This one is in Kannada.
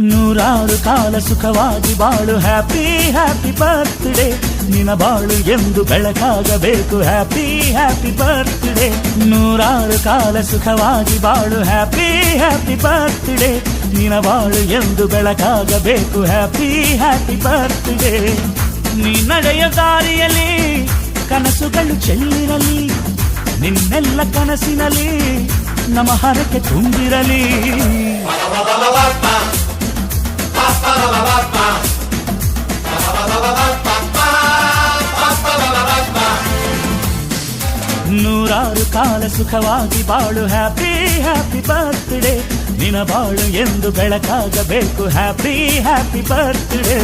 ನೂರಾರು ಕಾಲ ಸುಖವಾಗಿ ಬಾಳು ಹ್ಯಾಪಿ ಹ್ಯಾಪಿ ಬರ್ತ್ಡೇ ನಿನ ಬಾಳು ಎಂದು ಬೆಳಕಾಗಬೇಕು ಹ್ಯಾಪಿ ಹ್ಯಾಪಿ ಬರ್ತ್ಡೇ ನೂರಾರು ಕಾಲ ಸುಖವಾಗಿ ಬಾಳು ಹ್ಯಾಪಿ ಹ್ಯಾಪಿ ಬರ್ತ್ಡೇ ನಿನ ಬಾಳು ಎಂದು ಬೆಳಕಾಗಬೇಕು ಹ್ಯಾಪಿ ಹ್ಯಾಪಿ ಬರ್ತ್ಡೇ ನೀ ನಡೆಯ ದಾರಿಯಲ್ಲಿ ಕನಸುಗಳು ಚೆಲ್ಲಿರಲಿ ನಿನ್ನೆಲ್ಲ ಕನಸಿನಲ್ಲಿ ನಮ್ಮ ಹರಕೆ ತುಂಬಿರಲಿ ನೂರಾರು ಕಾಲ ಸುಖವಾಗಿ ಬಾಳು ಹ್ಯಾಪಿ ಹ್ಯಾಪಿ ಬರ್ತ್ಡೇ ನಿನ ಬಾಳು ಎಂದು ಬೆಳಕಾಗಬೇಕು ಹ್ಯಾಪಿ ಹ್ಯಾಪಿ ಬರ್ತ್ಡೇ